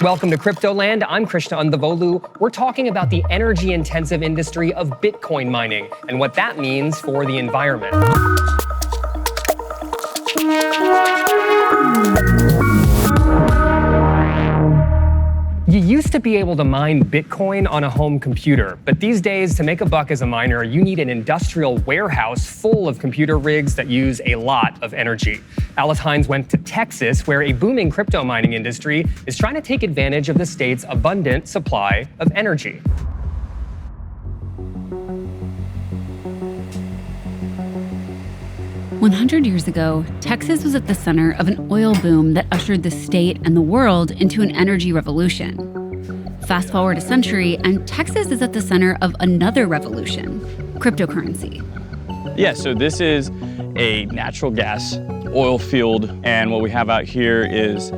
Welcome to Cryptoland. I'm KRISHNA ANDAVOLU. We're talking about the energy-intensive industry of Bitcoin mining and what that means for the environment. You used to be able to mine Bitcoin on a home computer, but these days, to make a buck as a miner, you need an industrial warehouse full of computer rigs that use a lot of energy. Alice Hines went to Texas, where a booming crypto mining industry is trying to take advantage of the state's abundant supply of energy. "100 years ago, Texas was at the center of an oil boom that ushered the state and the world into an energy revolution. Fast forward a century, and Texas is at the center of another revolution, cryptocurrency. Yeah, so this is a natural gas oil field, and what we have out here is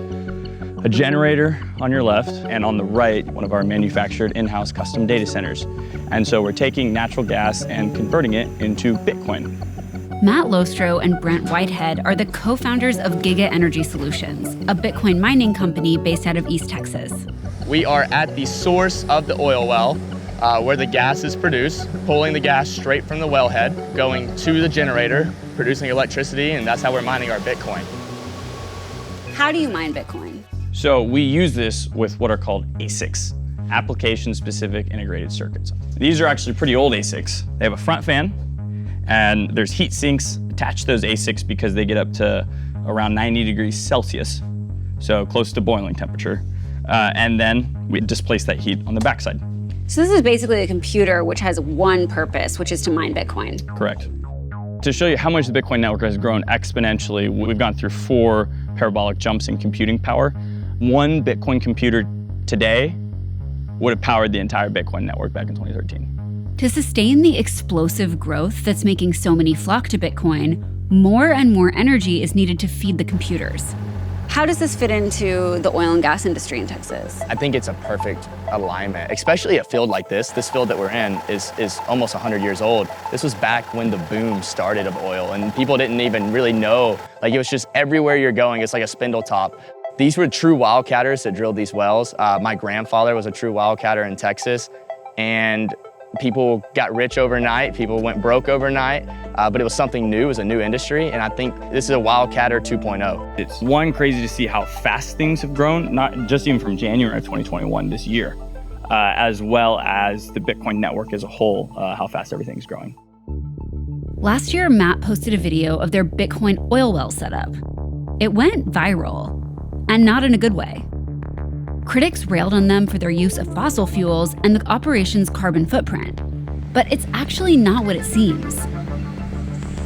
a generator on your left, and on the right, one of our manufactured in-house custom data centers. And so we're taking natural gas and converting it into Bitcoin. Matt Lostro and Brent Whitehead are the co-founders of Giga Energy Solutions, a Bitcoin mining company based out of East Texas. We are at the source of the oil well, where the gas is produced, pulling the gas straight from the wellhead, going to the generator, producing electricity, and that's how we're mining our Bitcoin. How do you mine Bitcoin? So we use this with what are called ASICs, application-specific integrated circuits. These are actually pretty old ASICs. They have a front fan, and there's heat sinks attached to those ASICs because they get up to around 90 degrees Celsius, so close to boiling temperature. And then we displace that heat on the backside. So this is basically a computer which has one purpose, which is to mine Bitcoin. Correct. To show you how much the Bitcoin network has grown exponentially, we've gone through 4 parabolic jumps in computing power. One Bitcoin computer today would have powered the entire Bitcoin network back in 2013. To sustain the explosive growth that's making so many flock to Bitcoin, more and more energy is needed to feed the computers. How does this fit into the oil and gas industry in Texas? I think it's a perfect alignment, especially a field like this. This field that we're in is almost 100 years old. This was back when the boom started of oil, and people didn't even really know. Like, it was just everywhere you're going, it's like a spindle top. These were true wildcatters that drilled these wells. My grandfather was a true wildcatter in Texas, and people got rich overnight, people went broke overnight, but it was something new, it was a new industry, and I think this is a wildcatter 2.0. It's crazy to see how fast things have grown, not just even from January of 2021 this year, as well as the Bitcoin network as a whole, how fast everything's growing. Last year, Matt posted a video of their Bitcoin oil well setup. It went viral, and not in a good way. Critics railed on them for their use of fossil fuels and the operation's carbon footprint. But it's actually not what it seems.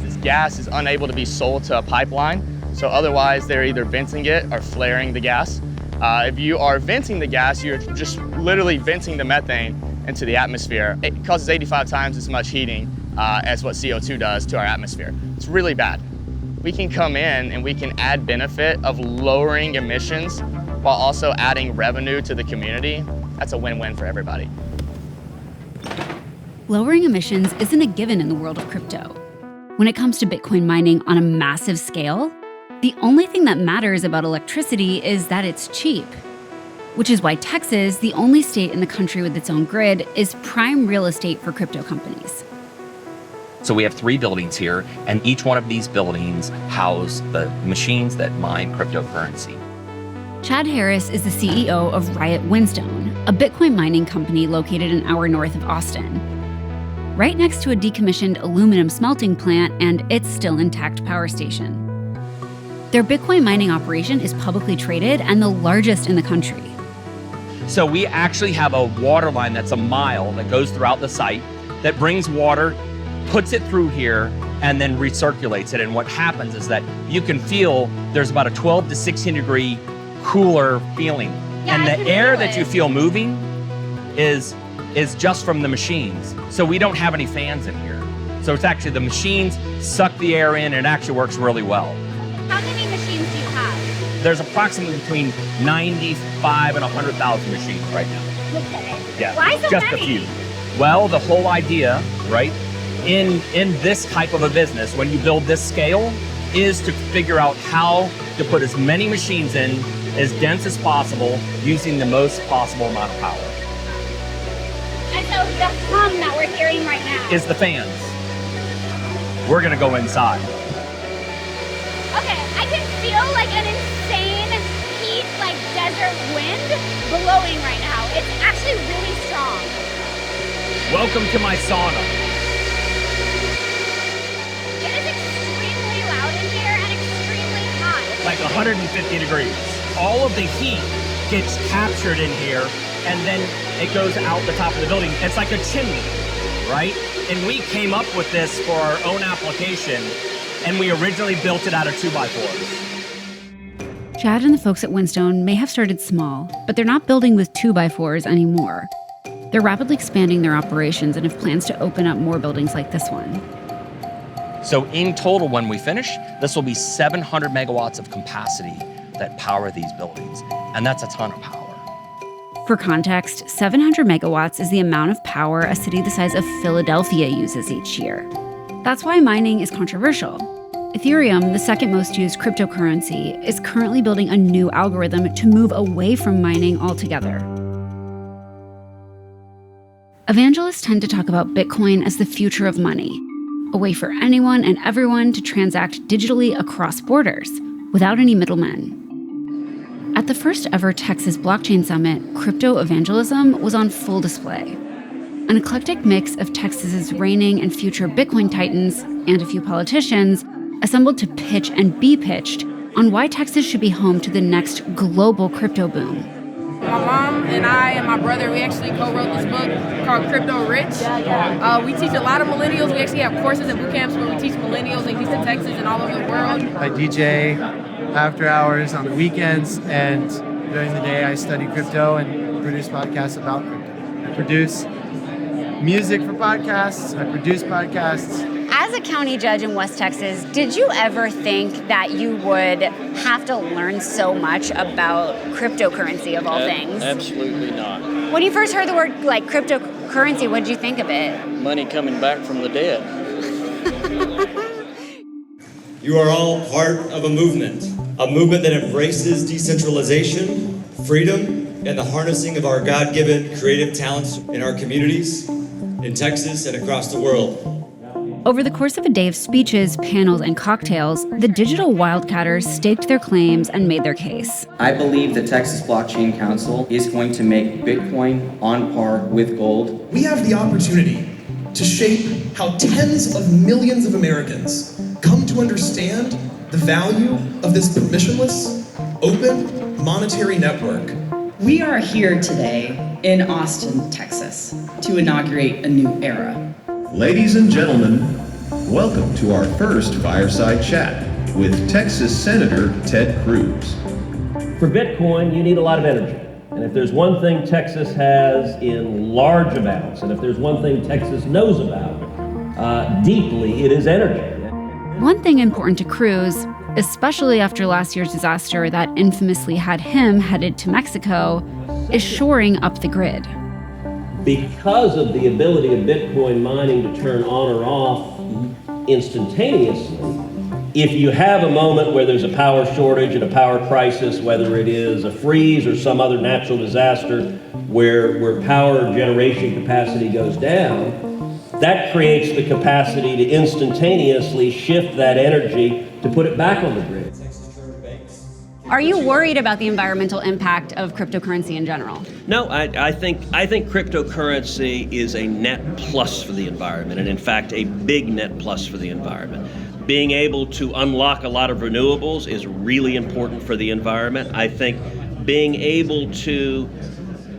This gas is unable to be sold to a pipeline, so otherwise they're either venting it or flaring the gas. If you are venting the gas, you're just literally venting the methane into the atmosphere. It causes 85 times as much heating as what CO2 does to our atmosphere. It's really bad. We can come in and we can add benefit of lowering emissions while also adding revenue to the community. That's a win-win for everybody. Lowering emissions isn't a given in the world of crypto. When it comes to Bitcoin mining on a massive scale, the only thing that matters about electricity is that it's cheap. Which is why Texas, the only state in the country with its own grid, is prime real estate for crypto companies. So we have 3 buildings here, and each one of these buildings house the machines that mine cryptocurrency. Chad Harris is the CEO of Riot Windstone, a Bitcoin mining company located an hour north of Austin, right next to a decommissioned aluminum smelting plant and its still intact power station. Their Bitcoin mining operation is publicly traded and the largest in the country. So we actually have a water line that's a mile that goes throughout the site that brings water, puts it through here, and then recirculates it. And what happens is that you can feel there's about a 12 to 16 degree cooler feeling. Yeah, and the air that you feel moving is just from the machines. So we don't have any fans in here. So it's actually the machines suck the air in, and it actually works really well. How many machines do you have? There's approximately between 95 and 100,000 machines right now. Okay. Yeah, Why so just many? a few. Well, the whole idea, right, in this type of a business, when you build this scale, is to figure out how to put as many machines in as dense as possible using the most possible amount of power. And so the hum that we're hearing right now Is the fans. We're gonna go inside. Okay, I can feel like an insane heat, like desert wind blowing right now. It's actually really strong. Welcome to my sauna. It is extremely loud in here and extremely hot. Like 150 degrees. All of the heat gets captured in here and then it goes out the top of the building. It's like a chimney, right? And we came up with this for our own application, and we originally built it out of 2x4s. Chad and the folks at Windstone may have started small, but they're not building with 2x4s anymore. They're rapidly expanding their operations and have plans to open up more buildings like this one. So in total, when we finish, this will be 700 megawatts of capacity that power these buildings. And that's a ton of power. For context, 700 megawatts is the amount of power a city the size of Philadelphia uses each year. That's why mining is controversial. Ethereum, the second most used cryptocurrency, is currently building a new algorithm to move away from mining altogether. Evangelists tend to talk about Bitcoin as the future of money, a way for anyone and everyone to transact digitally across borders without any middlemen. At the first ever Texas Blockchain Summit, crypto evangelism was on full display. An eclectic mix of Texas's reigning and future Bitcoin titans and a few politicians assembled to pitch and be pitched on why Texas should be home to the next global crypto boom. My mom and I and my brother, we actually co-wrote this book called Crypto Rich. We teach a lot of millennials. We actually have courses at boot camps where we teach millennials in Houston, Texas, and all over the world. I DJ after hours on the weekends, and during the day I study crypto and produce podcasts about crypto. I produce music for podcasts. I produce podcasts. As a county judge in West Texas, did you ever think that you would have to learn so much about cryptocurrency of all things? Absolutely not. When you first heard the word like cryptocurrency, what did you think of it? Money coming back from the dead. You are all part of a movement that embraces decentralization, freedom, and the harnessing of our God-given creative talents in our communities, in Texas and across the world. Over the course of a day of speeches, panels, and cocktails, the digital wildcatters staked their claims and made their case. I believe the Texas Blockchain Council is going to make Bitcoin on par with gold. We have the opportunity to shape how tens of millions of Americans come to understand the value of this permissionless, open, monetary network. We are here today in Austin, Texas, to inaugurate a new era. Ladies and gentlemen, welcome to our first fireside chat with Texas Senator Ted Cruz. For Bitcoin, you need a lot of energy. And if there's one thing Texas has in large amounts, and if there's one thing Texas knows about deeply, it is energy. One thing important to Cruz, especially after last year's disaster that infamously had him headed to Mexico, is shoring up the grid. Because of the ability of Bitcoin mining to turn on or off instantaneously, if you have a moment where there's a power shortage and a power crisis, whether it is a freeze or some other natural disaster where power generation capacity goes down, that creates the capacity to instantaneously shift that energy to put it back on the grid. Are you worried about the environmental impact of cryptocurrency in general? No, I think cryptocurrency is a net plus for the environment, and in fact, a big net plus for the environment. Being able to unlock a lot of renewables is really important for the environment. I think being able to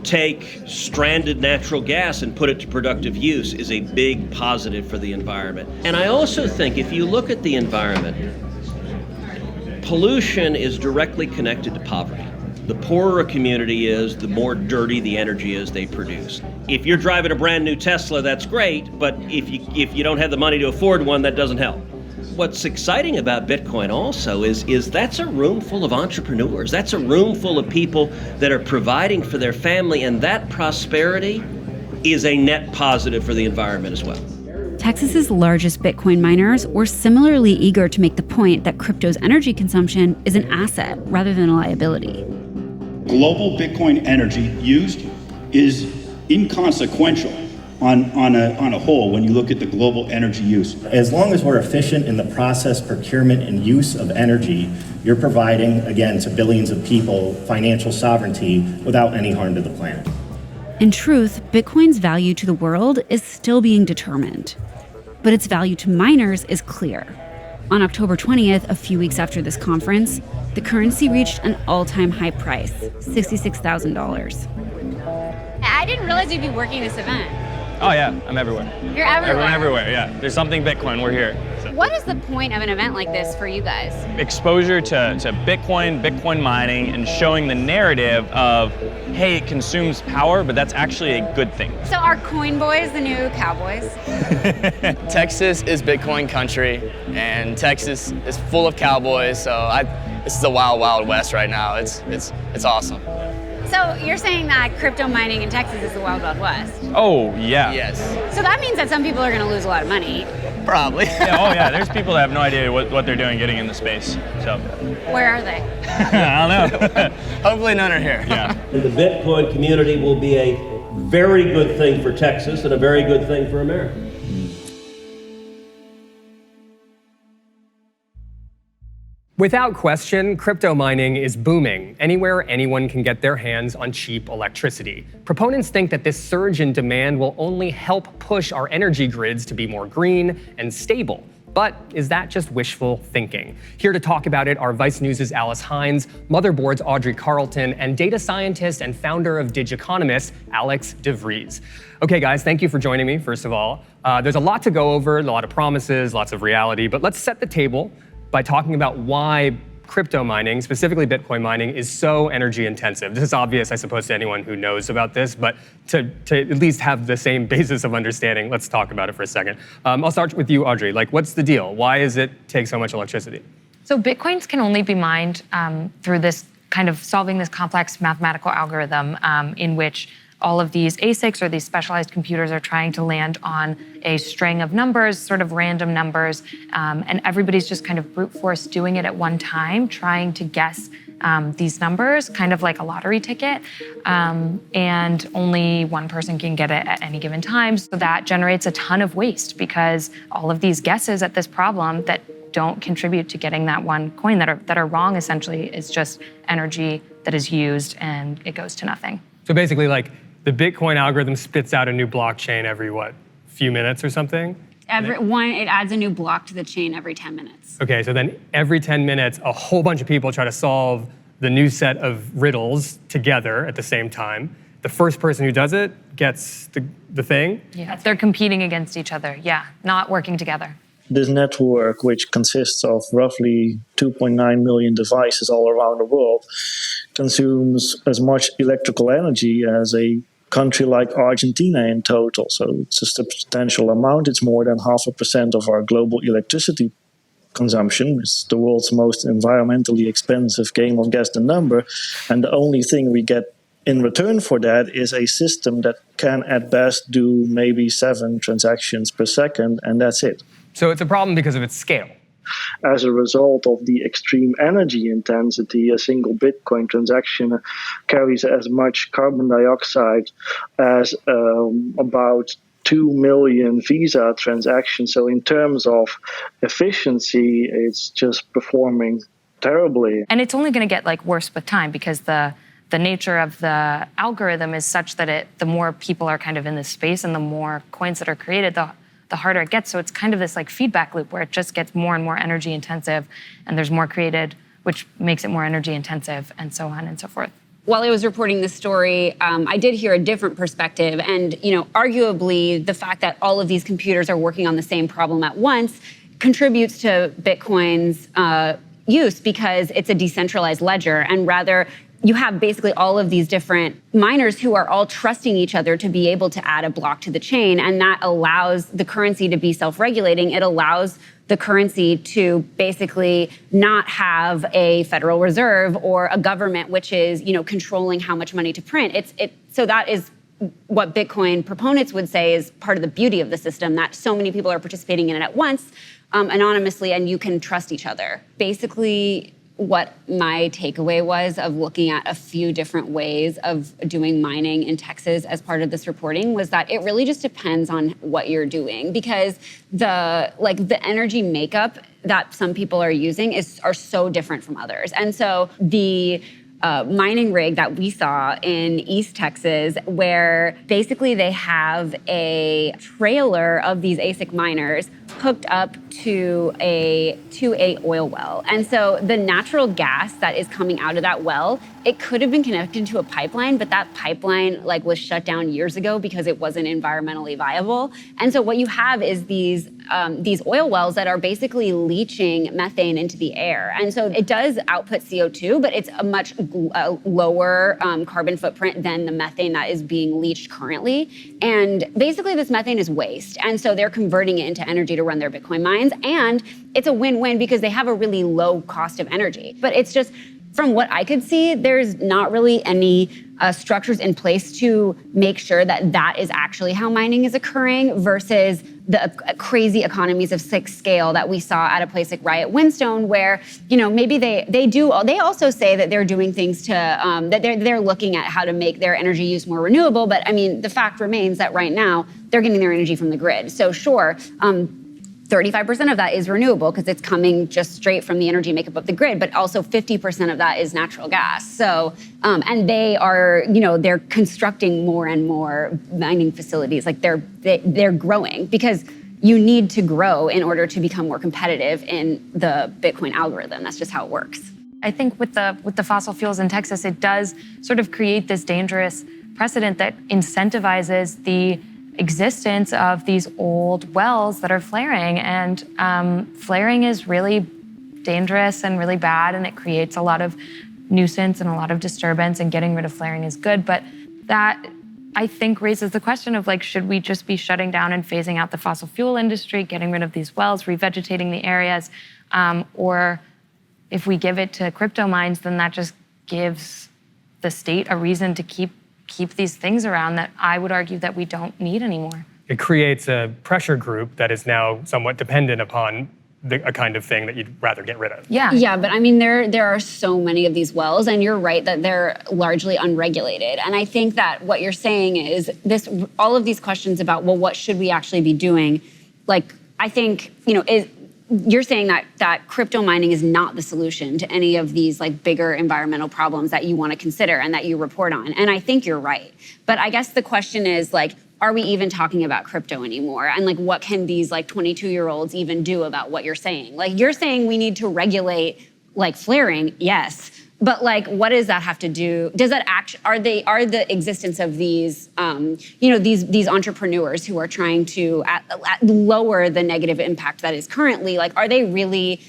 take stranded natural gas and put it to productive use is a big positive for the environment. And I also think if you look at the environment, pollution is directly connected to poverty. The poorer a community is, the more dirty the energy is they produce. If you're driving a brand new Tesla, that's great, but if you don't have the money to afford one, that doesn't help. What's exciting about Bitcoin also is that's a room full of entrepreneurs. That's a room full of people that are providing for their family, and that prosperity is a net positive for the environment as well. Texas's largest Bitcoin miners were similarly eager to make the point that crypto's energy consumption is an asset rather than a liability. global Bitcoin energy used is inconsequential on a whole when you look at the global energy use. As long as we're efficient in the process, procurement, and use of energy, you're providing, again, to billions of people, financial sovereignty without any harm to the planet. In truth, Bitcoin's value to the world is still being determined. But its value to miners is clear. On October 20th, a few weeks after this conference, the currency reached an all-time high price, $66,000. I didn't realize you'd be working this event. Oh yeah, I'm everywhere. You're everywhere. Everyone everywhere, yeah. There's something Bitcoin, we're here. So. What is the point of an event like this for you guys? Exposure to Bitcoin mining, and showing the narrative of, hey, it consumes power, but that's actually a good thing. So are coin boys the new cowboys? Texas is Bitcoin country, and Texas is full of cowboys, so this is the wild, wild west right now. It's awesome. So you're saying that crypto mining in Texas is the wild, wild west? Oh, yeah. Yes. So that means that some people are going to lose a lot of money. Probably. Yeah, oh yeah, there's people that have no idea what they're doing getting in the space, so. Where are they? I don't know. Hopefully none are here. Yeah. The Bitcoin community will be a very good thing for Texas and a very good thing for America. Without question, crypto mining is booming anywhere anyone can get their hands on cheap electricity. Proponents think that this surge in demand will only help push our energy grids to be more green and stable. But is that just wishful thinking? Here to talk about it are Vice News' Alice Hines, Motherboard's AUDREY Carleton, and data scientist and founder of Digiconomist, Alex DeVries. Okay guys, thank you for joining me, first of all. There's a lot to go over, a lot of promises, lots of reality, but let's set the table by talking about why crypto mining, specifically Bitcoin mining, is so energy intensive. This is obvious, I suppose, to anyone who knows about this, but to at least have the same basis of understanding, let's talk about it for a second. I'll start with you, Audrey. Like, what's the deal? Why does it take so much electricity? So Bitcoins can only be mined through this kind of solving this complex mathematical algorithm in which all of these ASICs or these specialized computers are trying to land on a string of numbers, sort of random numbers, and everybody's just kind of brute force doing it at one time, trying to guess these numbers, kind of like a lottery ticket, and only one person can get it at any given time. So that generates a ton of waste because all of these guesses at this problem that don't contribute to getting that one coin that are wrong essentially is just energy that is used and it goes to nothing. So basically, like, the Bitcoin algorithm spits out a new blockchain every, what, few minutes or something? It adds a new block to the chain every 10 minutes. Okay, so then every 10 minutes, a whole bunch of people try to solve the new set of riddles together at the same time. The first person who does it gets the thing? Yeah, they're competing against each other, yeah, not working together. This network, which consists of roughly 2.9 million devices all around the world, consumes as much electrical energy as a country like Argentina in total. So it's a substantial amount. It's more than 0.5% of our global electricity consumption. It's the world's most environmentally expensive game of guess the number. And the only thing we get in return for that is a system that can at best do maybe 7 transactions per second, and that's it. So it's a problem because of its scale. As a result of the extreme energy intensity, a single Bitcoin transaction carries as much carbon dioxide as about 2 million Visa transactions. So in terms of efficiency, it's just performing terribly. And it's only going to get like worse with time because the nature of the algorithm is such that the more people are kind of in this space and the more coins that are created, the harder it gets. So it's kind of this like feedback loop where it just gets more and more energy intensive and there's more created, which makes it more energy intensive and so on and so forth. While I was reporting this story, I did hear a different perspective. And, arguably the fact that all of these computers are working on the same problem at once contributes to Bitcoin's use because it's a decentralized ledger. And rather, you have basically all of these different miners who are all trusting each other to be able to add a block to the chain. And that allows the currency to be self-regulating. It allows the currency to basically not have a Federal Reserve or a government which is, controlling how much money to print. So that is what Bitcoin proponents would say is part of the beauty of the system, that so many people are participating in it at once, anonymously, and you can trust each other. Basically, what my takeaway was of looking at a few different ways of doing mining in Texas as part of this reporting was that it really just depends on what you're doing, because the energy makeup that some people are using are so different from others. And so the mining rig that we saw in East Texas, where basically they have a trailer of these ASIC miners hooked up to a oil well. And so the natural gas that is coming out of that well, it could have been connected to a pipeline, but that pipeline was shut down years ago because it wasn't environmentally viable. And so what you have is these oil wells that are basically leaching methane into the air. And so it does output CO2, but it's a much lower carbon footprint than the methane that is being leached currently. And basically this methane is waste. And so they're converting it into energy to run their Bitcoin mines. And it's a win-win because they have a really low cost of energy. But it's just, from what I could see, there's not really any structures in place to make sure that that is actually how mining is occurring versus the crazy economies of scale that we saw at a place like Riot Windstone, where maybe they also say that they're doing things to that they're looking at how to make their energy use more renewable. But I mean, the fact remains that right now they're getting their energy from the grid. So sure. 35% of that is renewable because it's coming just straight from the energy makeup of the grid, but also 50% of that is natural gas. So, and they are, they're constructing more and more mining facilities. They're growing because you need to grow in order to become more competitive in the Bitcoin algorithm. That's just how it works. I think with the fossil fuels in Texas, it does sort of create this dangerous precedent that incentivizes the existence of these old wells that are flaring. And flaring is really dangerous and really bad, and it creates a lot of nuisance and a lot of disturbance, and getting rid of flaring is good. But that, I think, raises the question of should we just be shutting down and phasing out the fossil fuel industry, getting rid of these wells, revegetating the areas, or if we give it to crypto mines, then that just gives the state a reason to keep these things around that I would argue that we don't need anymore. It creates a pressure group that is now somewhat dependent upon a kind of thing that you'd rather get rid of. Yeah, but I mean, there are so many of these wells, and you're right that they're largely unregulated. And I think that what you're saying is all of these questions about, well, what should we actually be doing? I think, you're saying that crypto mining is not the solution to any of these bigger environmental problems that you want to consider and that you report on. And I think you're right. But I guess the question is are we even talking about crypto anymore? And what can these 22-year-olds even do about what you're saying? You're saying we need to regulate flaring, yes. But what does that have to do? Does that are the existence of these these entrepreneurs who are trying to lower the negative impact that is currently, are they really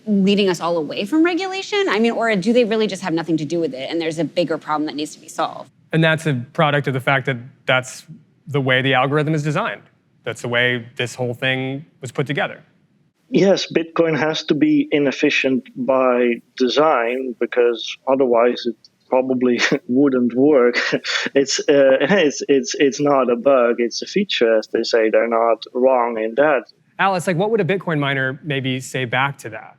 leading us all away from regulation? I mean, or do they really just have nothing to do with it and there's a bigger problem that needs to be solved? And that's a product of the fact that that's the way the algorithm is designed. That's the way this whole thing was put together. Yes, Bitcoin has to be inefficient by design because otherwise it probably wouldn't work. It's not a bug, it's a feature, as they say. They're not wrong in that. Alice, what would a Bitcoin miner maybe say back to that?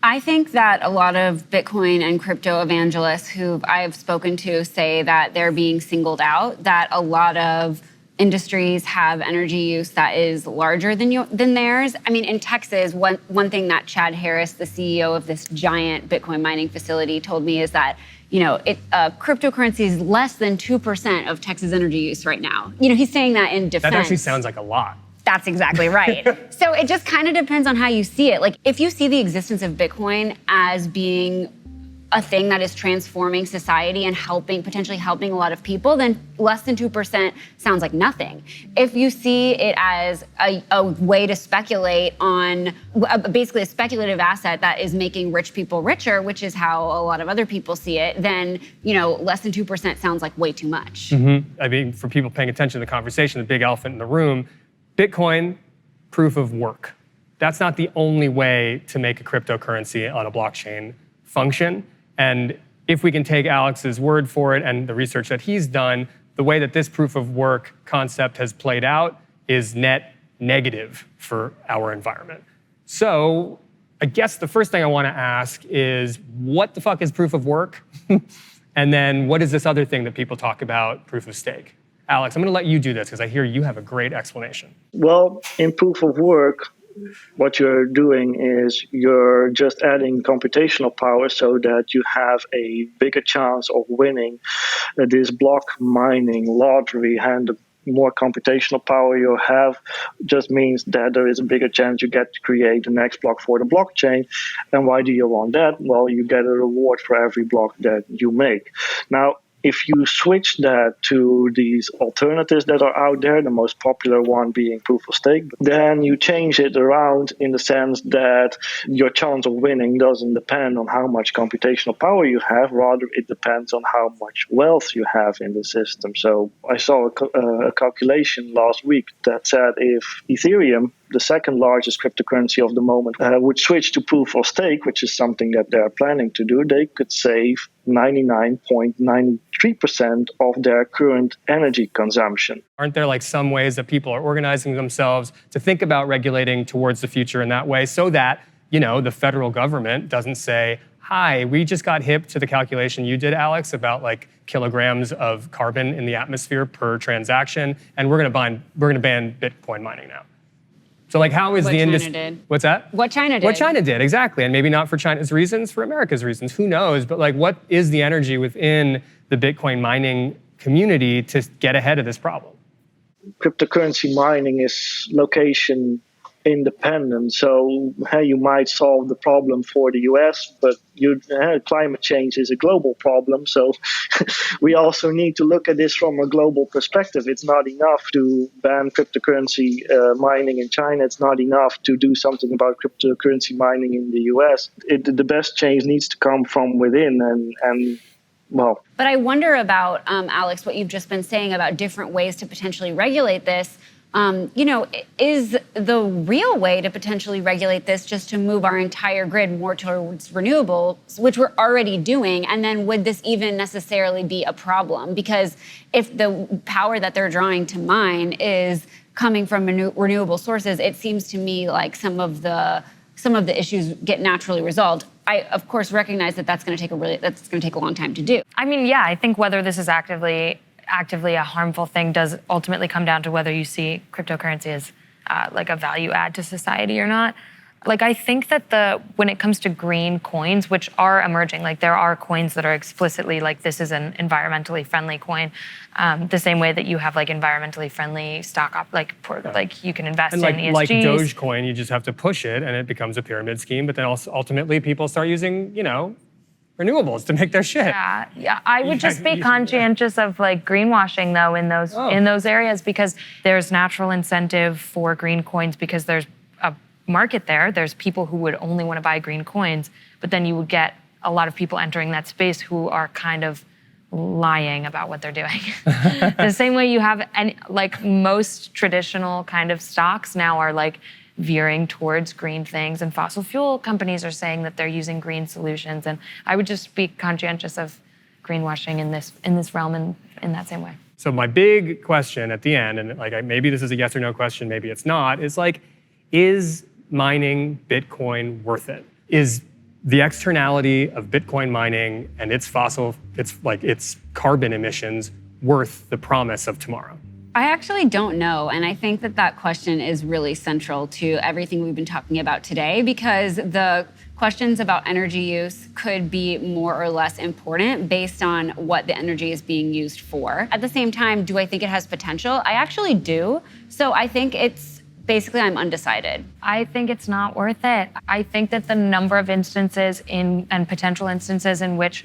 I think that a lot of Bitcoin and crypto evangelists who I've spoken to say that they're being singled out, that a lot of industries have energy use that is larger than theirs. I mean, in Texas, one thing that Chad Harris, the CEO of this giant Bitcoin mining facility, told me is that cryptocurrency is less than 2% of Texas energy use right now. He's saying that in defense. That actually sounds like a lot. That's exactly right. So it just kind of depends on how you see it. If you see the existence of Bitcoin as being a thing that is transforming society and potentially helping a lot of people, then less than 2% sounds like nothing. If you see it as a way to speculate on basically a speculative asset that is making rich people richer, which is how a lot of other people see it, then less than 2% sounds like way too much. Mm-hmm. I mean, for people paying attention to the conversation, the big elephant in the room, Bitcoin, proof of work. That's not the only way to make a cryptocurrency on a blockchain function. And if we can take Alex's word for it and the research that he's done, the way that this proof of work concept has played out is net negative for our environment. So I guess the first thing I want to ask is, what the fuck is proof of work? And then what is this other thing that people talk about, proof of stake? Alex, I'm going to let you do this because I hear you have a great explanation. Well, in proof of work, what you're doing is you're just adding computational power so that you have a bigger chance of winning this block mining lottery. And the more computational power you have just means that there is a bigger chance you get to create the next block for the blockchain. And why do you want that? Well, you get a reward for every block that you make. Now, if you switch that to these alternatives that are out there, the most popular one being proof of stake, then you change it around in the sense that your chance of winning doesn't depend on how much computational power you have, rather it depends on how much wealth you have in the system. So I saw a calculation last week that said if Ethereum, the second largest cryptocurrency of the moment, would switch to proof of stake, which is something that they're planning to do, they could save 99.93% of their current energy consumption. Aren't there like some ways that people are organizing themselves to think about regulating towards the future in that way so that, you know, the federal government doesn't say, hi, we just got hip to the calculation you did, Alex, about like kilograms of carbon in the atmosphere per transaction, and we're going to ban Bitcoin mining now. So like how is the industry? What's that? What China did. What China did, exactly. And maybe not for China's reasons, for America's reasons, who knows? But like what is the energy within the Bitcoin mining community to get ahead of this problem? Cryptocurrency mining is location independent. So hey, you might solve the problem for the US, but climate change is a global problem. So we also need to look at this from a global perspective. It's not enough to ban cryptocurrency mining in China. It's not enough to do something about cryptocurrency mining in the US. The best change needs to come from within and well. But I wonder about, Alex, what you've just been saying about different ways to potentially regulate this. Is the real way to potentially regulate this just to move our entire grid more towards renewables, which we're already doing? And then would this even necessarily be a problem? Because if the power that they're drawing to mine is coming from renewable sources, it seems to me like some of the issues get naturally resolved. I, of course, recognize that that's going to take a long time to do. I mean, yeah, I think whether this is actively a harmful thing does ultimately come down to whether you see cryptocurrency as like a value add to society or not. Like I think that when it comes to green coins, which are emerging, like there are coins that are explicitly like this is an environmentally friendly coin, the same way that you have like environmentally friendly stock like you can invest in ESGs. Like Dogecoin, you just have to push it and it becomes a pyramid scheme. But then also ultimately people start using renewables to make their shit. Yeah. I would just be conscientious of like greenwashing though in those areas, because there's natural incentive for green coins because there's a market there. There's people who would only want to buy green coins, but then you would get a lot of people entering that space who are kind of lying about what they're doing. The same way you have, and like most traditional kind of stocks now are like veering towards green things, and fossil fuel companies are saying that they're using green solutions. And I would just be conscientious of greenwashing in this realm in that same way. So my big question at the end, and like maybe this is a yes or no question, maybe it's not, is like, is mining Bitcoin worth it? Is the externality of Bitcoin mining and its carbon emissions worth the promise of tomorrow? I actually don't know, and I think that question is really central to everything we've been talking about today, because the questions about energy use could be more or less important based on what the energy is being used for. At the same time, do I think it has potential? I actually do. So I think I'm undecided. I think it's not worth it. I think that the number of instances and potential instances in which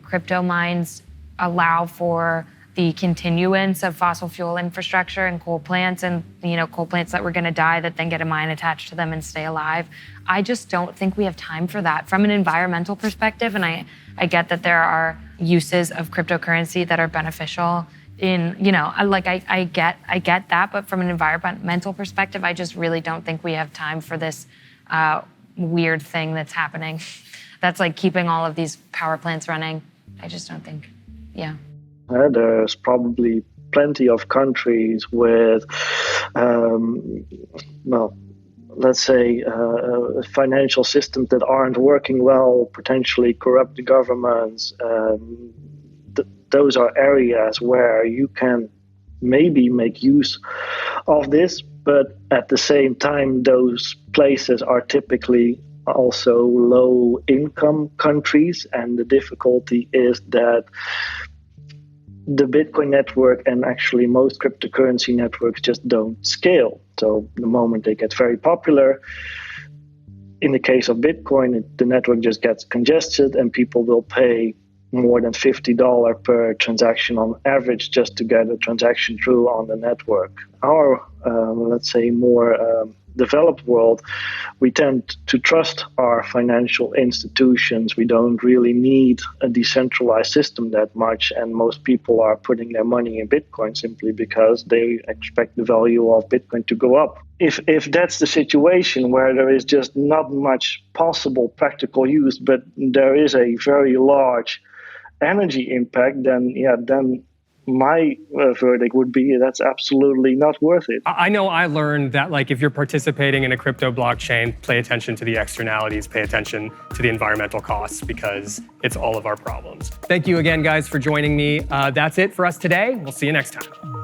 crypto mines allow for the continuance of fossil fuel infrastructure and coal plants, and coal plants that were going to die that then get a mine attached to them and stay alive. I just don't think we have time for that from an environmental perspective. And I get that there are uses of cryptocurrency that are beneficial in, I get that, but from an environmental perspective, I just really don't think we have time for this weird thing that's happening. That's like keeping all of these power plants running. I just don't think, There's probably plenty of countries with, let's say, financial systems that aren't working well, potentially corrupt governments. Those are areas where you can maybe make use of this, but at the same time, those places are typically also low-income countries, and the difficulty is that the Bitcoin network and actually most cryptocurrency networks just don't scale. So the moment they get very popular, in the case of Bitcoin, the network just gets congested and people will pay more than $50 per transaction on average just to get a transaction through on the network. Our, let's say, more developed world, we tend to trust our financial institutions. We don't really need a decentralized system that much, and most people are putting their money in Bitcoin simply because they expect the value of Bitcoin to go up. If that's the situation where there is just not much possible practical use, but there is a very large energy impact, then my verdict would be that's absolutely not worth it. I know I learned that, like, if you're participating in a crypto blockchain, pay attention to the externalities, pay attention to the environmental costs, because it's all of our problems. Thank you again, guys, for joining me. That's it for us today. We'll see you next time.